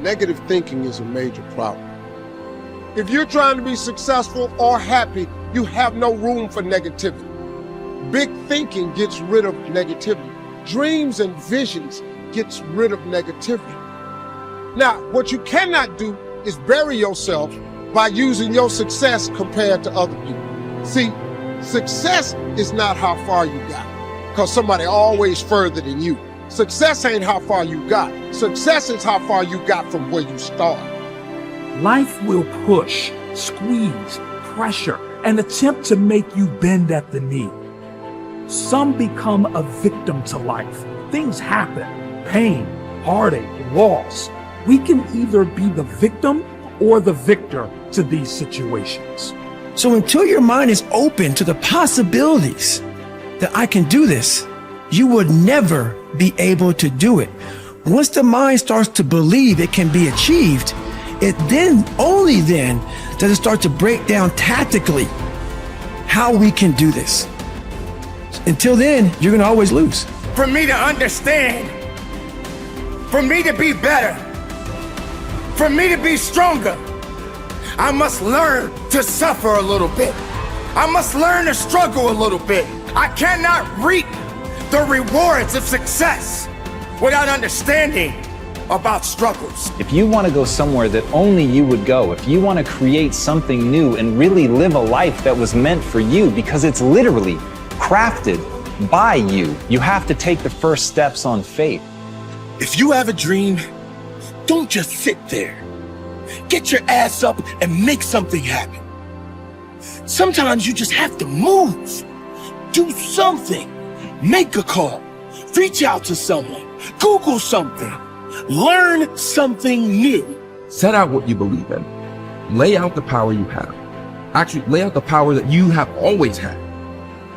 negative thinking is a major problem. If you're trying to be successful or happy, you have no room for negativity. Big thinking gets rid of negativity. Dreams and visions gets rid of negativity. Now, what you cannot do is bury yourself by using your success compared to other people. See, success is not how far you got, because somebody always further than you. Success ain't how far you got. Success is how far you got from where you started. Life will push, squeeze, pressure, and attempt to make you bend at the knee. Some become a victim to life. Things happen, pain, heartache, loss. We can either be the victim or the victor to these situations. So until your mind is open to the possibilities that I can do this, you would never be able to do it. Once the mind starts to believe it can be achieved, it then, only then, does it start to break down tactically how we can do this. Until then, you're gonna always lose. For me to understand, for me to be better, for me to be stronger, I must learn to suffer a little bit. I must learn to struggle a little bit. I cannot reap the rewards of success without understanding about struggles. If you want to go somewhere that only you would go, if you want to create something new and really live a life that was meant for you, because it's literally crafted by you, you have to take the first steps on faith. If you have a dream, don't just sit there. Get your ass up and make something happen. Sometimes you just have to move. Do something. Make a call. Reach out to someone. Google something. Learn something new. Set out what you believe in. Lay out the power you have. Actually, lay out the power that you have always had.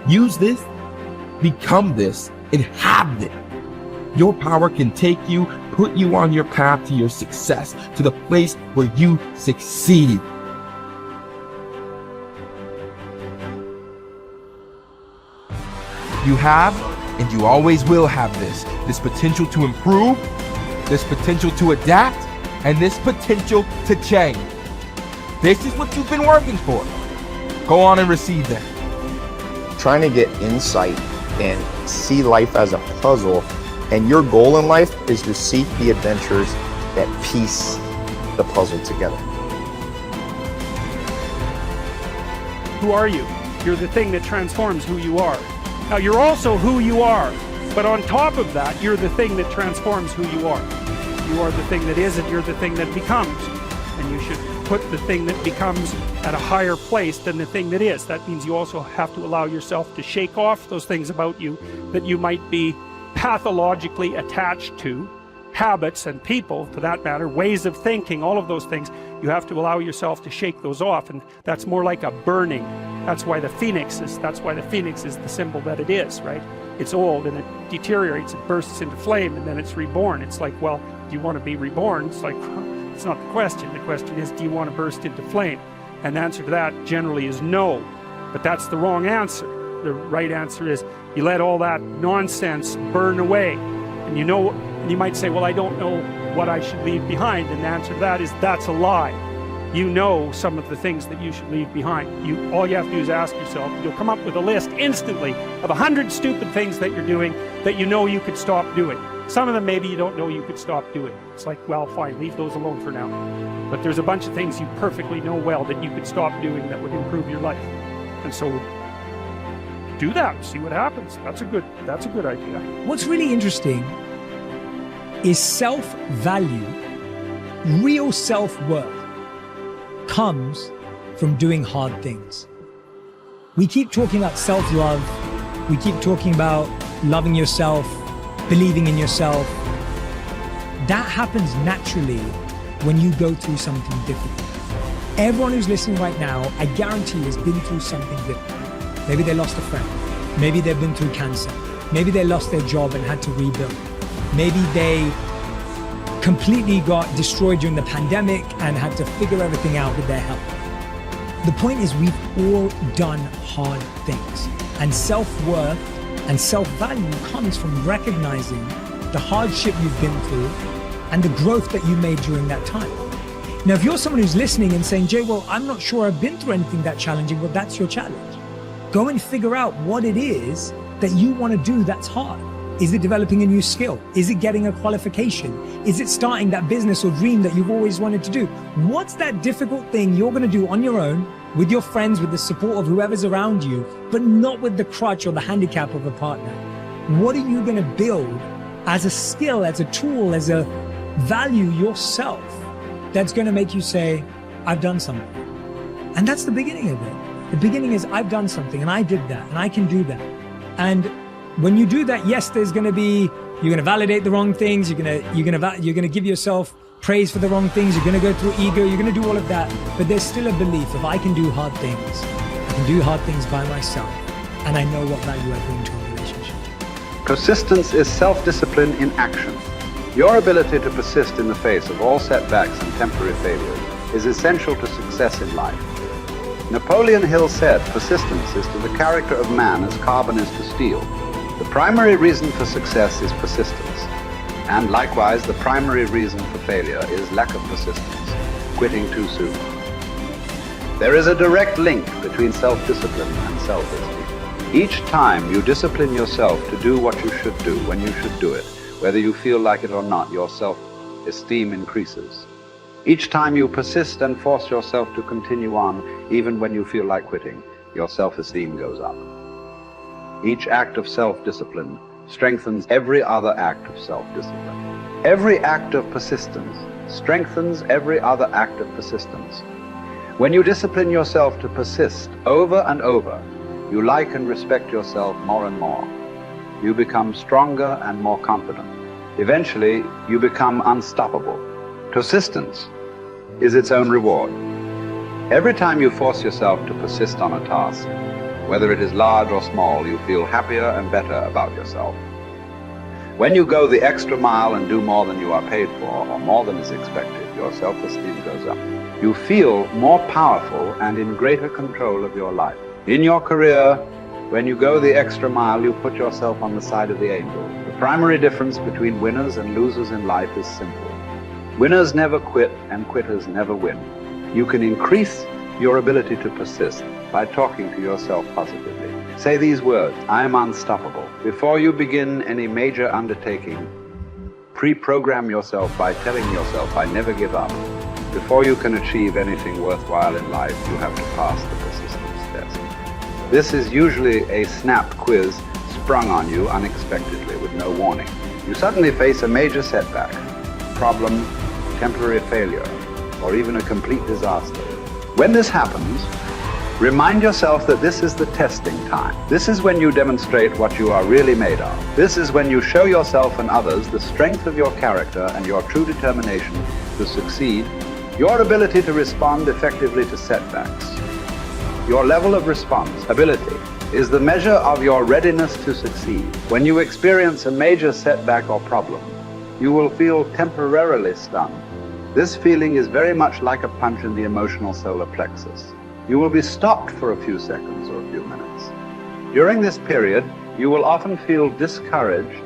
Use this, become this, and have it. Your power can take you, put you on your path to your success, to the place where you succeed. You have, and you always will have this potential to improve, this potential to adapt, and this potential to change. This is what you've been working for. Go on and receive that. Trying to get insight and see life as a puzzle, and your goal in life is to seek the adventures that piece the puzzle together. Who are you? You're the thing that transforms who you are. Now, you're also who you are, but on top of that, you're the thing that transforms who you are. You are the thing that is, and you're the thing that becomes. And you should put the thing that becomes at a higher place than the thing that is. That means you also have to allow yourself to shake off those things about you that you might be pathologically attached to, habits and people, for that matter, ways of thinking, all of those things. You have to allow yourself to shake those off, and that's more like a burning. That's why the phoenix is the symbol that it is, right? It's old and it deteriorates, it bursts into flame, and then it's reborn. It's like, well, do you want to be reborn? It's like, it's not the question. The question is, do you want to burst into flame? And the answer to that generally is no. But that's the wrong answer. The right answer is, you let all that nonsense burn away. And you might say, well, I don't know what I should leave behind. And the answer to that is, that's a lie. You know some of the things that you should leave behind. All you have to do is ask yourself. You'll come up with a list instantly of 100 stupid things that you're doing that you know you could stop doing. Some of them maybe you don't know you could stop doing. It's like, well, fine, leave those alone for now. But there's a bunch of things you perfectly know well that you could stop doing that would improve your life. And so do that, see what happens. That's a good idea. What's really interesting is self-value, real self-worth comes from doing hard things. We keep talking about self-love. We keep talking about loving yourself, believing in yourself. That happens naturally when you go through something difficult. Everyone who's listening right now, I guarantee has been through something difficult. Maybe they lost a friend. Maybe they've been through cancer. Maybe they lost their job and had to rebuild. Maybe they completely got destroyed during the pandemic and had to figure everything out with their health. The point is, we've all done hard things, and self-worth and self-value comes from recognizing the hardship you've been through and the growth that you made during that time. Now, if you're someone who's listening and saying, Jay, well, I'm not sure I've been through anything that challenging, well, that's your challenge. Go and figure out what it is that you want to do that's hard. Is it developing a new skill? Is it getting a qualification? Is it starting that business or dream that you've always wanted to do? What's that difficult thing you're going to do on your own, with your friends, with the support of whoever's around you, but not with the crutch or the handicap of a partner? What are you going to build as a skill, as a tool, as a value yourself that's going to make you say, I've done something? And that's the beginning of it. The beginning is, I've done something and I did that and I can do that. And when you do that, yes, there's going to be, you're going to validate the wrong things. You're going to give yourself praise for the wrong things. You're going to go through ego. You're going to do all of that. But there's still a belief, if I can do hard things, I can do hard things by myself. And I know what value I bring to a relationship. Persistence is self-discipline in action. Your ability to persist in the face of all setbacks and temporary failures is essential to success in life. Napoleon Hill said, persistence is to the character of man as carbon is to steel. The primary reason for success is persistence. And likewise, the primary reason for failure is lack of persistence, quitting too soon. There is a direct link between self-discipline and self-esteem. Each time you discipline yourself to do what you should do when you should do it, whether you feel like it or not, your self-esteem increases. Each time you persist and force yourself to continue on, even when you feel like quitting, your self-esteem goes up. Each act of self-discipline strengthens every other act of self-discipline. Every act of persistence strengthens every other act of persistence. When you discipline yourself to persist over and over, you like and respect yourself more and more. You become stronger and more confident. Eventually, you become unstoppable. Persistence is its own reward. Every time you force yourself to persist on a task, whether it is large or small, you feel happier and better about yourself. When you go the extra mile and do more than you are paid for, or more than is expected, your self-esteem goes up. You feel more powerful and in greater control of your life. In your career, when you go the extra mile, you put yourself on the side of the angel. The primary difference between winners and losers in life is simple. Winners never quit and quitters never win. You can increase your ability to persist by talking to yourself positively. Say these words, I am unstoppable. Before you begin any major undertaking, pre-program yourself by telling yourself, I never give up. Before you can achieve anything worthwhile in life, you have to pass the persistence test. This is usually a snap quiz sprung on you unexpectedly with no warning. You suddenly face a major setback, problem, temporary failure, or even a complete disaster. When this happens, remind yourself that this is the testing time. This is when you demonstrate what you are really made of. This is when you show yourself and others the strength of your character and your true determination to succeed, your ability to respond effectively to setbacks. Your level of responsibility is the measure of your readiness to succeed. When you experience a major setback or problem, you will feel temporarily stunned. This feeling is very much like a punch in the emotional solar plexus. You will be stopped for a few seconds or a few minutes. During this period, you will often feel discouraged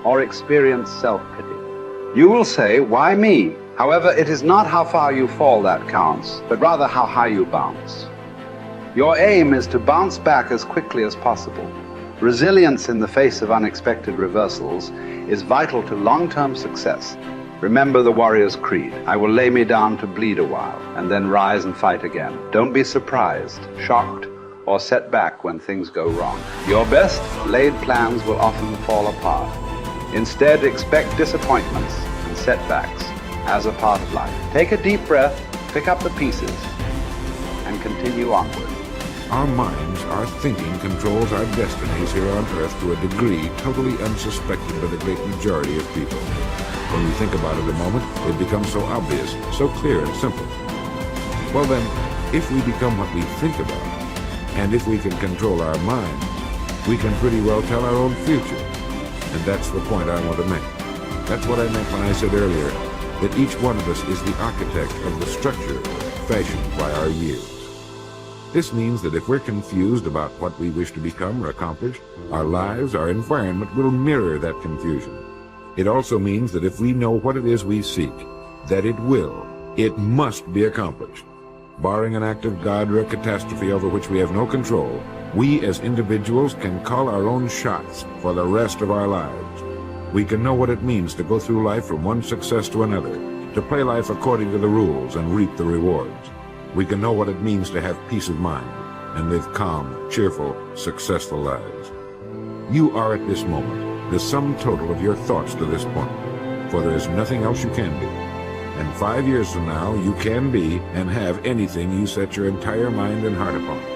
or experience self-pity. You will say, why me? However, it is not how far you fall that counts, but rather how high you bounce. Your aim is to bounce back as quickly as possible. Resilience in the face of unexpected reversals is vital to long-term success. Remember the warrior's creed. I will lay me down to bleed a while and then rise and fight again. Don't be surprised, shocked, or set back when things go wrong. Your best laid plans will often fall apart. Instead, expect disappointments and setbacks as a part of life. Take a deep breath, pick up the pieces, and continue onward. Our minds, our thinking controls our destinies here on Earth to a degree totally unsuspected by the great majority of people. When we think about it a moment, it becomes so obvious, so clear and simple. Well then, if we become what we think about, and if we can control our minds, we can pretty well tell our own future. And that's the point I want to make. That's what I meant when I said earlier that each one of us is the architect of the structure fashioned by our years. This means that if we're confused about what we wish to become or accomplish, our lives, our environment will mirror that confusion. It also means that if we know what it is we seek, that it must be accomplished. Barring an act of God or a catastrophe over which we have no control, we as individuals can call our own shots for the rest of our lives. We can know what it means to go through life from one success to another, to play life according to the rules and reap the rewards. We can know what it means to have peace of mind and live calm, cheerful, successful lives. You are at this moment the sum total of your thoughts to this point, for there is nothing else you can be. And 5 years from now, you can be and have anything you set your entire mind and heart upon.